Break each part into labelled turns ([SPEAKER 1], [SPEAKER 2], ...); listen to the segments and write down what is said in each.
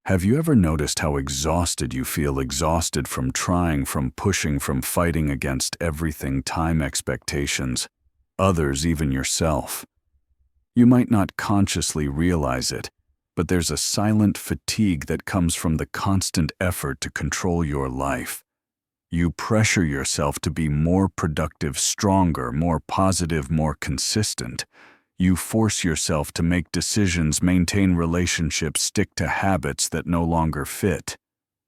[SPEAKER 1] Have you ever noticed how exhausted you feel, exhausted from trying, from pushing, from fighting against everything, time, expectations, others, even yourself? You might not consciously realize it, but there's a silent fatigue that comes from the constant effort to control your life. You pressure yourself to be more productive, stronger, more positive, more consistent. You force yourself to make decisions, maintain relationships, stick to habits that no longer fit.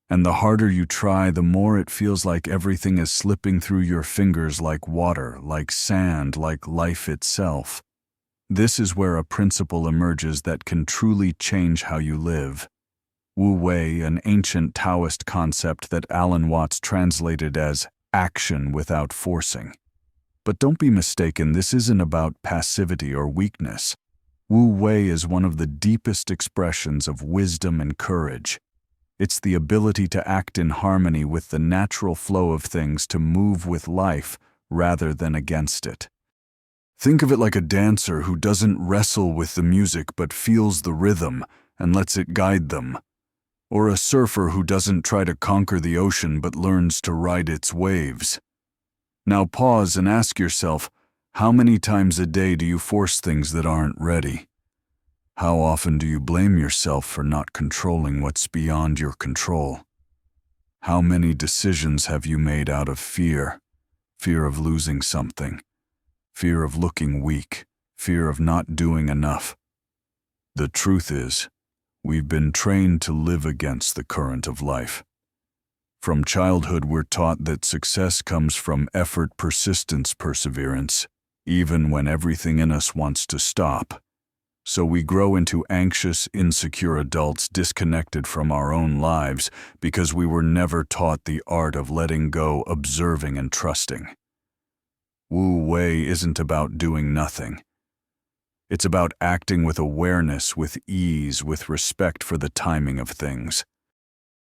[SPEAKER 1] And the harder you try, the more it feels like everything is slipping through your fingers like water, like sand, like life itself. This is where a principle emerges that can truly change how you live. Wu Wei, an ancient Taoist concept that Alan Watts translated as action without forcing. But don't be mistaken, this isn't about passivity or weakness. Wu Wei is one of the deepest expressions of wisdom and courage. It's the ability to act in harmony with the natural flow of things, to move with life rather than against it. Think of it like a dancer who doesn't wrestle with the music but feels the rhythm and lets it guide them. Or a surfer who doesn't try to conquer the ocean but learns to ride its waves. Now pause and ask yourself, how many times a day do you force things that aren't ready? How often do you blame yourself for not controlling what's beyond your control? How many decisions have you made out of fear? Fear of losing something, fear of looking weak, fear of not doing enough. The truth is, we've been trained to live against the current of life. From childhood, we're taught that success comes from effort, persistence, perseverance, even when everything in us wants to stop. So we grow into anxious, insecure adults disconnected from our own lives because we were never taught the art of letting go, observing, and trusting. Wu Wei isn't about doing nothing. It's about acting with awareness, with ease, with respect for the timing of things.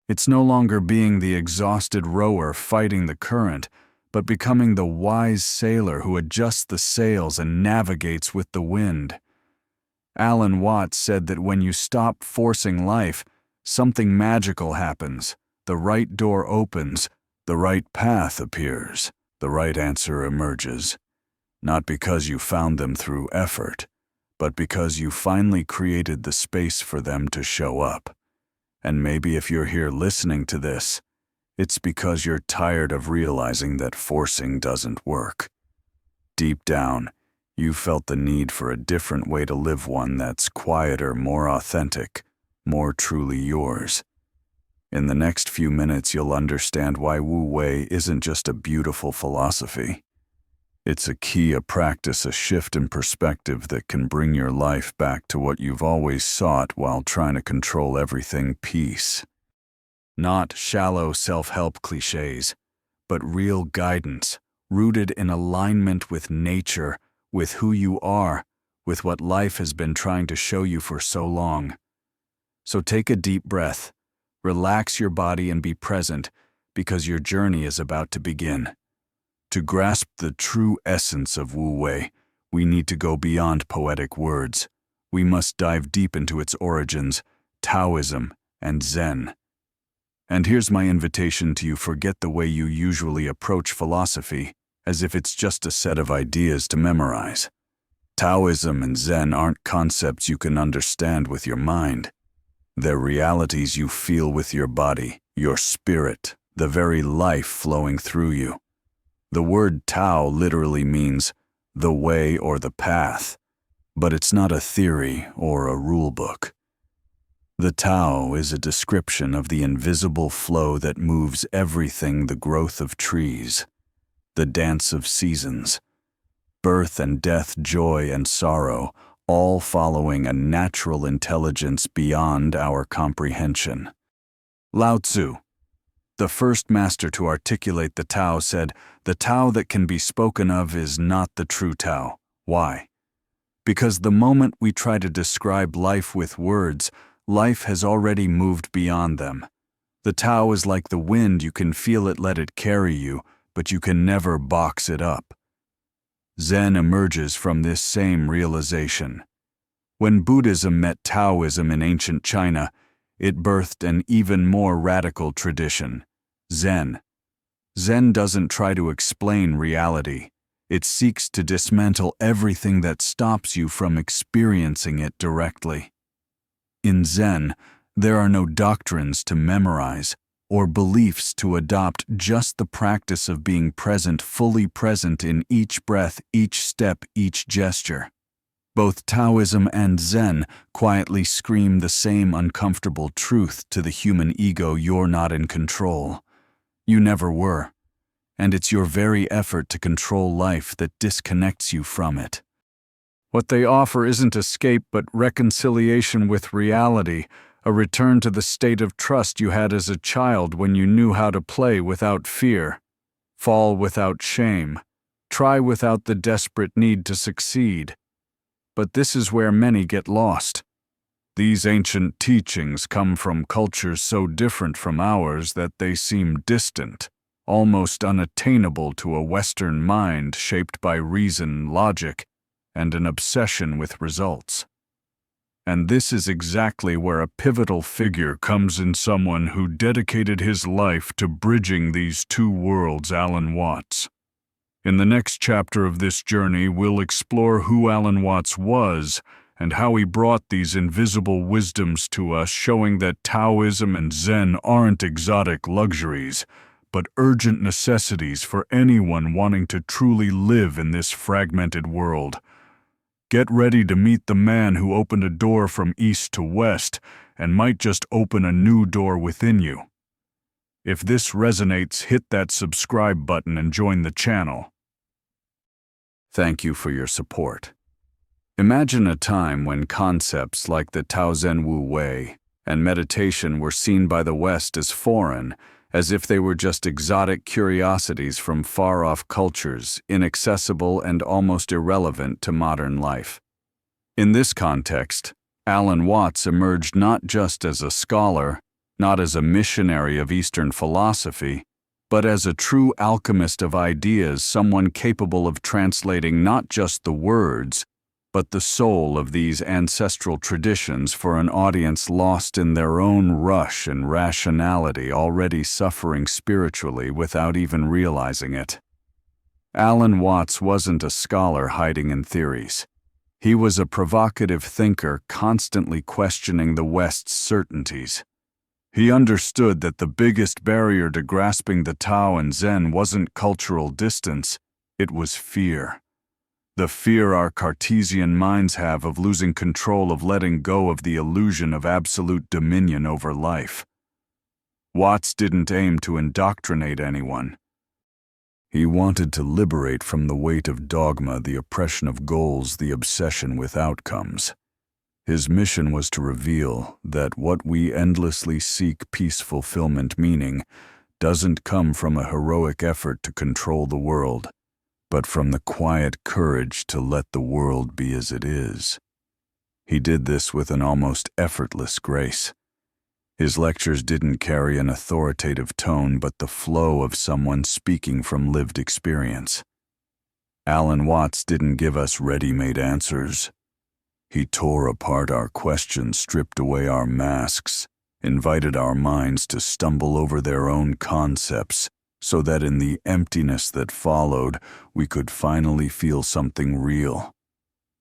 [SPEAKER 1] It's no longer being the exhausted rower fighting the current, but becoming the wise sailor who adjusts the sails and navigates with the wind. Alan Watts said that when you stop forcing life, something magical happens. The right door opens, the right path appears, the right answer emerges. Not because you found them through effort, but because you finally created the space for them to show up. And maybe if you're here listening to this, it's because you're tired of realizing that forcing doesn't work. Deep down, you felt the need for a different way to live, one that's quieter, more authentic, more truly yours. In the next few minutes, you'll understand why Wu Wei isn't just a beautiful philosophy. It's a key, a practice, a shift in perspective that can bring your life back to what you've always sought while trying to control everything: peace. Not shallow self-help cliches, but real guidance, rooted in alignment with nature, with who you are, with what life has been trying to show you for so long. So take a deep breath, relax your body and be present, because your journey is about to begin. To grasp the true essence of Wu Wei, we need to go beyond poetic words. We must dive deep into its origins, Taoism and Zen. And here's my invitation to you: forget the way you usually approach philosophy, as if it's just a set of ideas to memorize. Taoism and Zen aren't concepts you can understand with your mind. They're realities you feel with your body, your spirit, the very life flowing through you. The word Tao literally means the way or the path, but it's not a theory or a rule book. The Tao is a description of the invisible flow that moves everything: the growth of trees, the dance of seasons, birth and death, joy and sorrow, all following a natural intelligence beyond our comprehension. Lao Tzu, the first master to articulate the Tao, said, "The Tao that can be spoken of is not the true Tao." Why? Because the moment we try to describe life with words, life has already moved beyond them. The Tao is like the wind: you can feel it, let it carry you, but you can never box it up. Zen emerges from this same realization. When Buddhism met Taoism in ancient China, it birthed an even more radical tradition, Zen. Zen doesn't try to explain reality. It seeks to dismantle everything that stops you from experiencing it directly. In Zen, there are no doctrines to memorize or beliefs to adopt, just the practice of being present, fully present in each breath, each step, each gesture. Both Taoism and Zen quietly scream the same uncomfortable truth to the human ego: you're not in control. You never were. And it's your very effort to control life that disconnects you from it. What they offer isn't escape but reconciliation with reality, a return to the state of trust you had as a child when you knew how to play without fear, fall without shame, try without the desperate need to succeed. But this is where many get lost. These ancient teachings come from cultures so different from ours that they seem distant, almost unattainable to a Western mind shaped by reason, logic, and an obsession with results. And this is exactly where a pivotal figure comes in: someone who dedicated his life to bridging these two worlds, Alan Watts. In the next chapter of this journey, we'll explore who Alan Watts was and how he brought these invisible wisdoms to us, showing that Taoism and Zen aren't exotic luxuries, but urgent necessities for anyone wanting to truly live in this fragmented world. Get ready to meet the man who opened a door from east to west and might just open a new door within you. If this resonates, hit that subscribe button and join the channel. Thank you for your support. Imagine a time when concepts like the Tao Zen Wu Wei and meditation were seen by the West as foreign, as if they were just exotic curiosities from far-off cultures, inaccessible and almost irrelevant to modern life. In this context, Alan Watts emerged not just as a scholar, not as a missionary of Eastern philosophy, but as a true alchemist of ideas, someone capable of translating not just the words, but the soul of these ancestral traditions for an audience lost in their own rush and rationality, already suffering spiritually without even realizing it. Alan Watts wasn't a scholar hiding in theories. He was a provocative thinker constantly questioning the West's certainties. He understood that the biggest barrier to grasping the Tao and Zen wasn't cultural distance, it was fear. The fear our Cartesian minds have of losing control, of letting go of the illusion of absolute dominion over life. Watts didn't aim to indoctrinate anyone. He wanted to liberate from the weight of dogma, the oppression of goals, the obsession with outcomes. His mission was to reveal that what we endlessly seek, peace, fulfillment, meaning, doesn't come from a heroic effort to control the world, but from the quiet courage to let the world be as it is. He did this with an almost effortless grace. His lectures didn't carry an authoritative tone, but the flow of someone speaking from lived experience. Alan Watts didn't give us ready-made answers. He tore apart our questions, stripped away our masks, invited our minds to stumble over their own concepts, so that in the emptiness that followed, we could finally feel something real.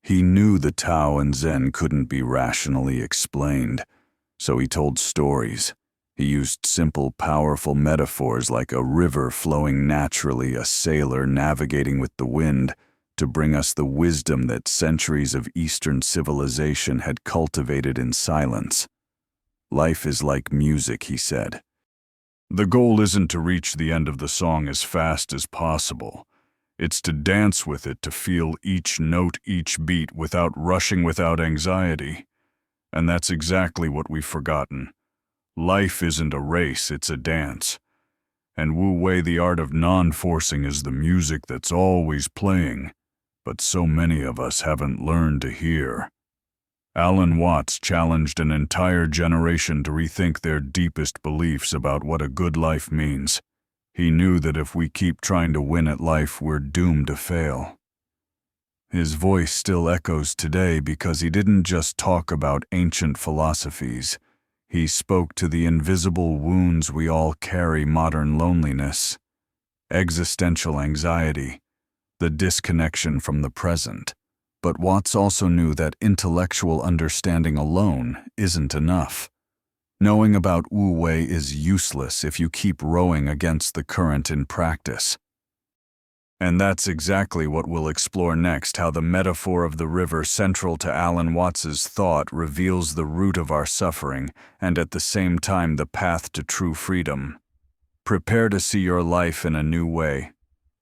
[SPEAKER 1] He knew the Tao and Zen couldn't be rationally explained, so he told stories. He used simple, powerful metaphors like a river flowing naturally, a sailor navigating with the wind, to bring us the wisdom that centuries of Eastern civilization had cultivated in silence. Life is like music, he said. The goal isn't to reach the end of the song as fast as possible. It's to dance with it, to feel each note, each beat, without rushing, without anxiety. And that's exactly what we've forgotten. Life isn't a race, it's a dance. And Wu Wei, the art of non-forcing, is the music that's always playing, but so many of us haven't learned to hear. Alan Watts challenged an entire generation to rethink their deepest beliefs about what a good life means. He knew that if we keep trying to win at life, we're doomed to fail. His voice still echoes today because he didn't just talk about ancient philosophies. He spoke to the invisible wounds we all carry: modern loneliness, existential anxiety, the disconnection from the present. But Watts also knew that intellectual understanding alone isn't enough. Knowing about Wu Wei is useless if you keep rowing against the current in practice. And that's exactly what we'll explore next: how the metaphor of the river, central to Alan Watts's thought, reveals the root of our suffering and at the same time the path to true freedom. Prepare to see your life in a new way.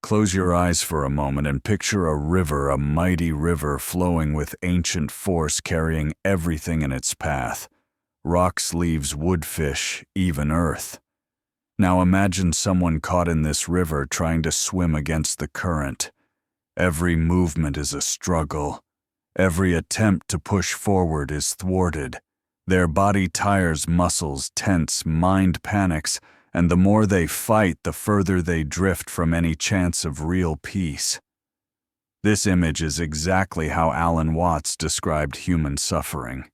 [SPEAKER 1] Close your eyes for a moment and picture a river, a mighty river flowing with ancient force, carrying everything in its path: rocks, leaves, wood, fish, even earth. Now imagine someone caught in this river trying to swim against the current. Every movement is a struggle. Every attempt to push forward is thwarted. Their body tires, muscles tense, mind panics, and the more they fight, the further they drift from any chance of real peace. This image is exactly how Alan Watts described human suffering.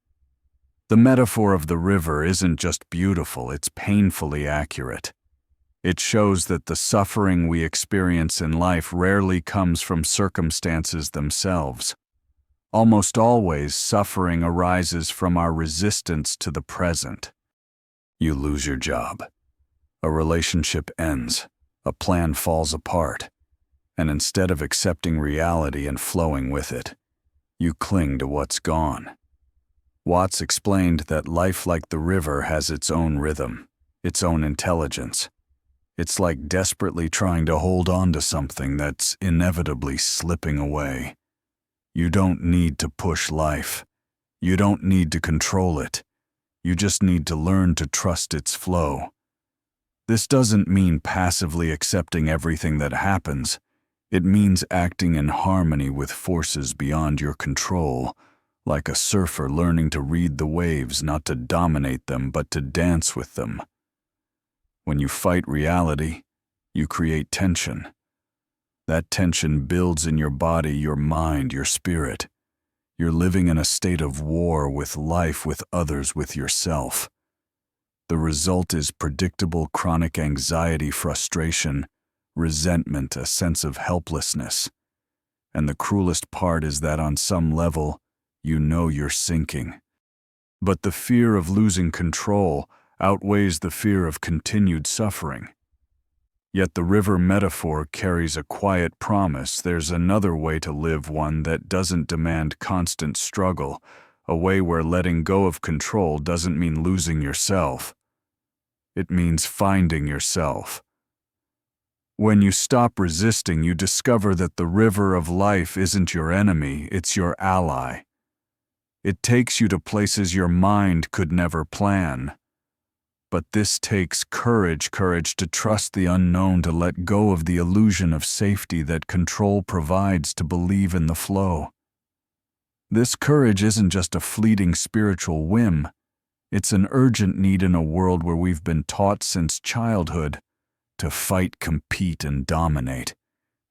[SPEAKER 1] The metaphor of the river isn't just beautiful, it's painfully accurate. It shows that the suffering we experience in life rarely comes from circumstances themselves. Almost always, suffering arises from our resistance to the present. You lose your job. A relationship ends. A plan falls apart. And instead of accepting reality and flowing with it, you cling to what's gone. Watts explained that life, like the river, has its own rhythm, its own intelligence. It's like desperately trying to hold on to something that's inevitably slipping away. You don't need to push life. You don't need to control it. You just need to learn to trust its flow. This doesn't mean passively accepting everything that happens. It means acting in harmony with forces beyond your control, like a surfer learning to read the waves, not to dominate them, but to dance with them. When you fight reality, you create tension. That tension builds in your body, your mind, your spirit. You're living in a state of war with life, with others, with yourself. The result is predictable chronic anxiety, frustration, resentment, a sense of helplessness. And the cruelest part is that on some level, you know you're sinking. But the fear of losing control outweighs the fear of continued suffering. Yet the river metaphor carries a quiet promise. There's another way to live, one that doesn't demand constant struggle, a way where letting go of control doesn't mean losing yourself. It means finding yourself. When you stop resisting, you discover that the river of life isn't your enemy, it's your ally. It takes you to places your mind could never plan. But this takes courage to trust the unknown, to let go of the illusion of safety that control provides, to believe in the flow. This courage isn't just a fleeting spiritual whim. It's an urgent need in a world where we've been taught since childhood to fight, compete, and dominate.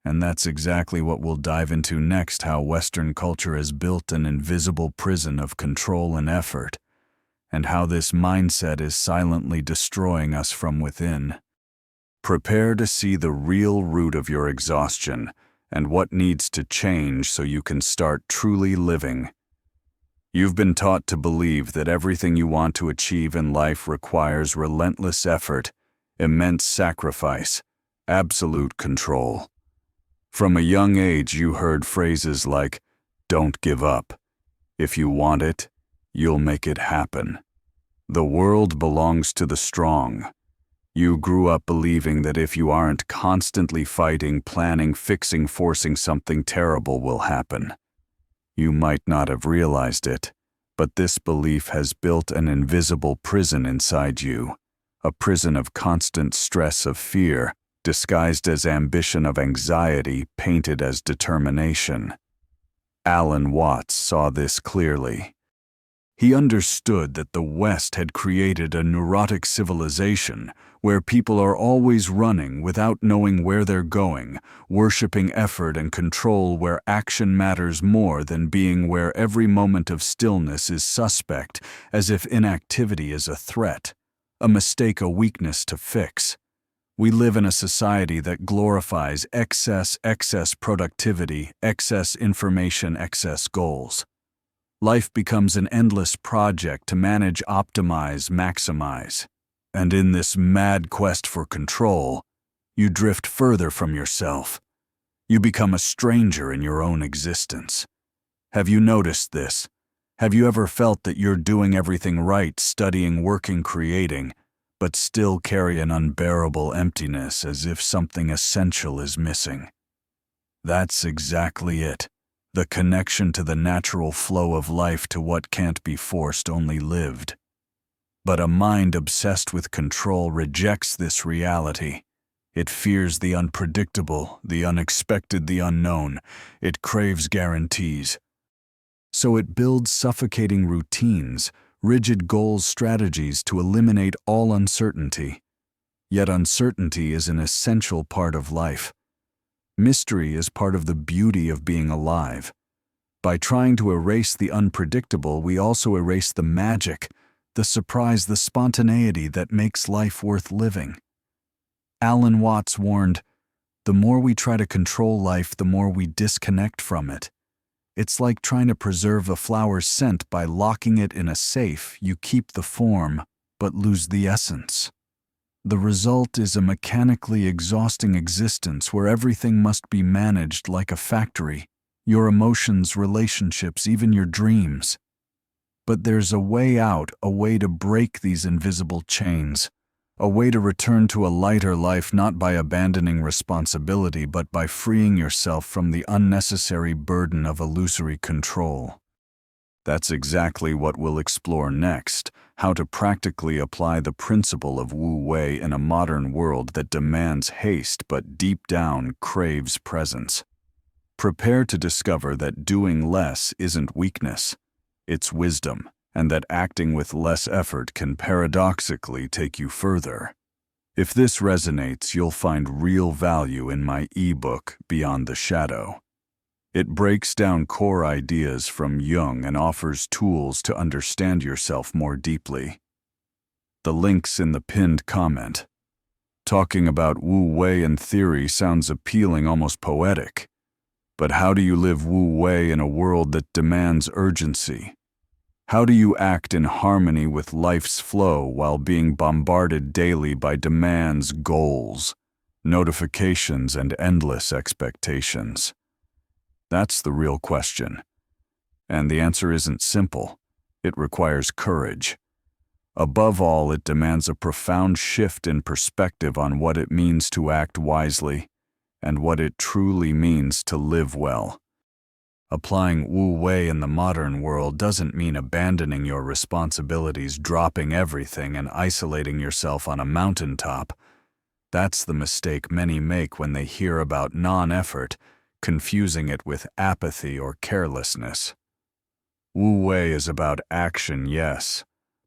[SPEAKER 1] And that's exactly what we'll dive into next: how Western culture has built an invisible prison of control and effort, and how this mindset is silently destroying us from within. Prepare to see the real root of your exhaustion and what needs to change so you can start truly living. You've been taught to believe that everything you want to achieve in life requires relentless effort, immense sacrifice, absolute control. From a young age, you heard phrases like, "Don't give up. If you want it, you'll make it happen. The world belongs to the strong." You grew up believing that if you aren't constantly fighting, planning, fixing, forcing, something terrible will happen. You might not have realized it, but this belief has built an invisible prison inside you, a prison of constant stress, of fear, disguised as ambition, of anxiety, painted as determination. Alan Watts saw this clearly. He understood that the West had created a neurotic civilization where people are always running without knowing where they're going, worshiping effort and control where action matters more than being where every moment of stillness is suspect, as if inactivity is a threat, a mistake, a weakness to fix. We live in a society that glorifies excess productivity, excess information, excess goals. Life becomes an endless project to manage, optimize, maximize. And in this mad quest for control, you drift further from yourself. You become a stranger in your own existence. Have you noticed this? Have you ever felt that you're doing everything right, studying, working, creating, but still carry an unbearable emptiness as if something essential is missing? That's exactly it. The connection to the natural flow of life, to what can't be forced, only lived. But a mind obsessed with control rejects this reality. It fears the unpredictable, the unexpected, the unknown. It craves guarantees. So it builds suffocating routines, rigid goals, strategies to eliminate all uncertainty. Yet uncertainty is an essential part of life. Mystery is part of the beauty of being alive. By trying to erase the unpredictable, we also erase the magic, the surprise, the spontaneity that makes life worth living. Alan Watts warned, "The more we try to control life, the more we disconnect from it. It's like trying to preserve a flower's scent by locking it in a safe. You keep the form, but lose the essence. The result is a mechanically exhausting existence where everything must be managed like a factory, your emotions, relationships, even your dreams. But there's a way out, a way to break these invisible chains, a way to return to a lighter life, not by abandoning responsibility, but by freeing yourself from the unnecessary burden of illusory control." That's exactly what we'll explore next, how to practically apply the principle of Wu Wei in a modern world that demands haste but deep down craves presence. Prepare to discover that doing less isn't weakness, it's wisdom, and that acting with less effort can paradoxically take you further. If this resonates, you'll find real value in my ebook, Beyond the Shadow. It breaks down core ideas from Jung and offers tools to understand yourself more deeply. The link's in the pinned comment. Talking about Wu Wei in theory sounds appealing, almost poetic. But how do you live Wu Wei in a world that demands urgency? How do you act in harmony with life's flow while being bombarded daily by demands, goals, notifications, and endless expectations? That's the real question. And the answer isn't simple. It requires courage. Above all, it demands a profound shift in perspective on what it means to act wisely and what it truly means to live well. Applying Wu Wei in the modern world doesn't mean abandoning your responsibilities, dropping everything, and isolating yourself on a mountaintop. That's the mistake many make when they hear about non-effort, confusing it with apathy or carelessness. Wu Wei is about action, yes,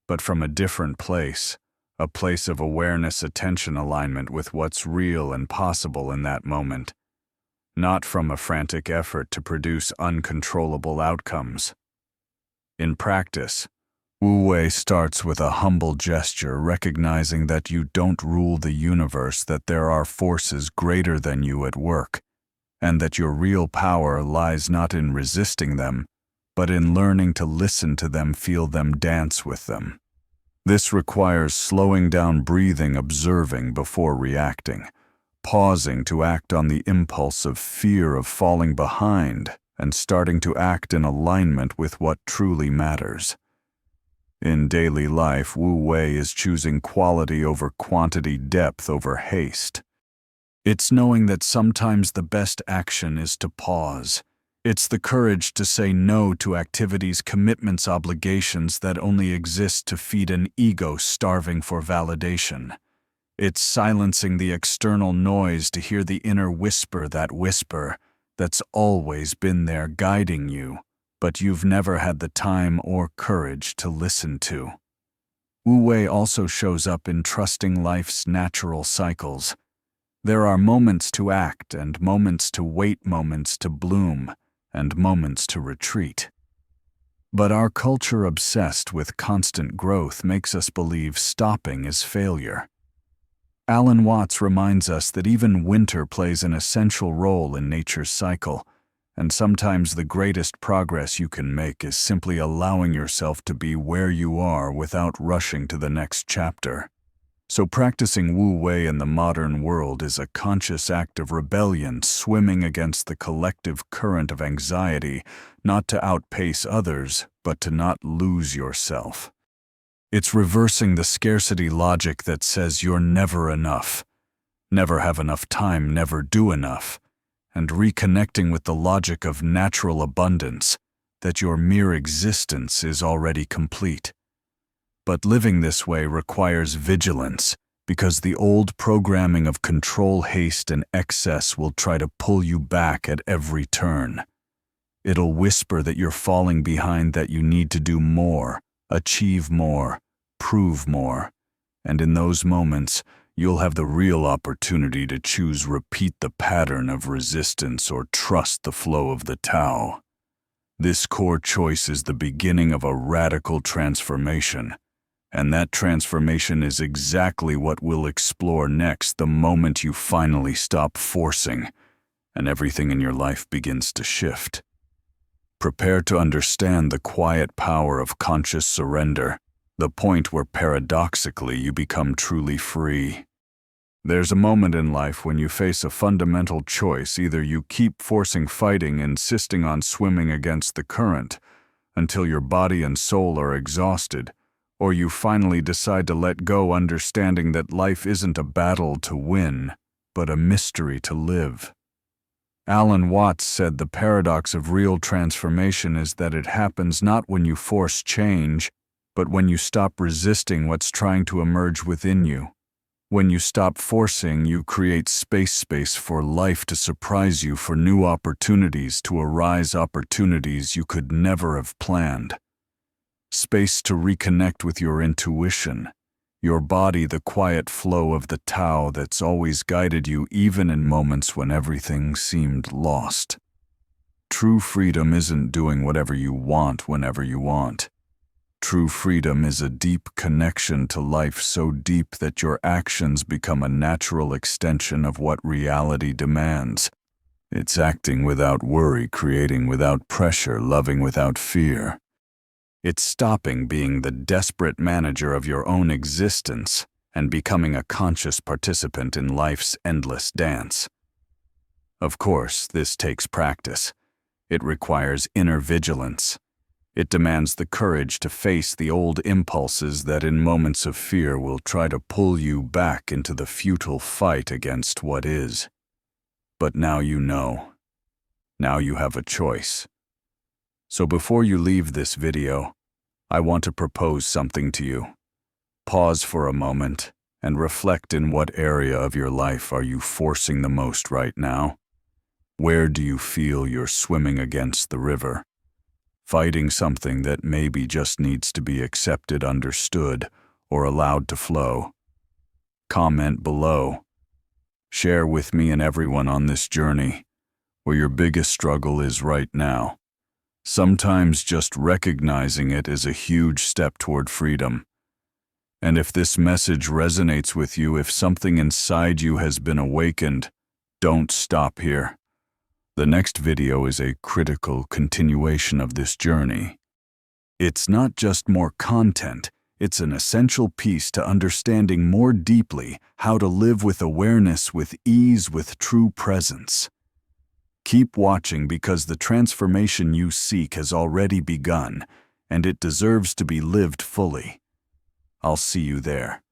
[SPEAKER 1] but from a different place, a place of awareness, attention, alignment with what's real and possible in that moment, not from a frantic effort to produce uncontrollable outcomes. In practice, Wu Wei starts with a humble gesture, recognizing that you don't rule the universe, that there are forces greater than you at work, and that your real power lies not in resisting them, but in learning to listen to them, feel them, dance with them. This requires slowing down, breathing, observing before reacting, pausing to act on the impulse of fear of falling behind, and starting to act in alignment with what truly matters. In daily life, Wu Wei is choosing quality over quantity, depth over haste. It's knowing that sometimes the best action is to pause. It's the courage to say no to activities, commitments, obligations that only exist to feed an ego starving for validation. It's silencing the external noise to hear the inner whisper that's always been there guiding you, but you've never had the time or courage to listen to. Wu Wei also shows up in trusting life's natural cycles. There are moments to act and moments to wait, moments to bloom and moments to retreat. But our culture obsessed with constant growth makes us believe stopping is failure. Alan Watts reminds us that even winter plays an essential role in nature's cycle, and sometimes the greatest progress you can make is simply allowing yourself to be where you are without rushing to the next chapter. So practicing Wu Wei in the modern world is a conscious act of rebellion, swimming against the collective current of anxiety, not to outpace others, but to not lose yourself. It's reversing the scarcity logic that says you're never enough, never have enough time, never do enough, and reconnecting with the logic of natural abundance, that your mere existence is already complete. But living this way requires vigilance, because the old programming of control, haste, and excess will try to pull you back at every turn. It'll whisper that you're falling behind, that you need to do more, achieve more, prove more, and in those moments, you'll have the real opportunity to choose repeat the pattern of resistance or trust the flow of the Tao. This core choice is the beginning of a radical transformation, and that transformation is exactly what we'll explore next, the moment you finally stop forcing and everything in your life begins to shift. Prepare to understand the quiet power of conscious surrender, the point where paradoxically you become truly free. There's a moment in life when you face a fundamental choice. Either you keep forcing, fighting, insisting on swimming against the current until your body and soul are exhausted, or you finally decide to let go, understanding that life isn't a battle to win, but a mystery to live. Alan Watts said the paradox of real transformation is that it happens not when you force change, but when you stop resisting what's trying to emerge within you. When you stop forcing, you create space for life to surprise you, for new opportunities to arise, opportunities you could never have planned. Space to reconnect with your intuition, your body, the quiet flow of the Tao that's always guided you, even in moments when everything seemed lost. True freedom isn't doing whatever you want whenever you want. True freedom is a deep connection to life, so deep that your actions become a natural extension of what reality demands. It's acting without worry, creating without pressure, loving without fear. It's stopping being the desperate manager of your own existence and becoming a conscious participant in life's endless dance. Of course, this takes practice. It requires inner vigilance. It demands the courage to face the old impulses that in moments of fear will try to pull you back into the futile fight against what is. But now you know. Now you have a choice. So before you leave this video, I want to propose something to you. Pause for a moment and reflect, in what area of your life are you forcing the most right now? Where do you feel you're swimming against the river? Fighting something that maybe just needs to be accepted, understood, or allowed to flow? Comment below. Share with me and everyone on this journey where your biggest struggle is right now. Sometimes just recognizing it is a huge step toward freedom. And if this message resonates with you, if something inside you has been awakened, don't stop here. The next video is a critical continuation of this journey. It's not just more content, it's an essential piece to understanding more deeply how to live with awareness, with ease, with true presence. Keep watching, because the transformation you seek has already begun, and it deserves to be lived fully. I'll see you there.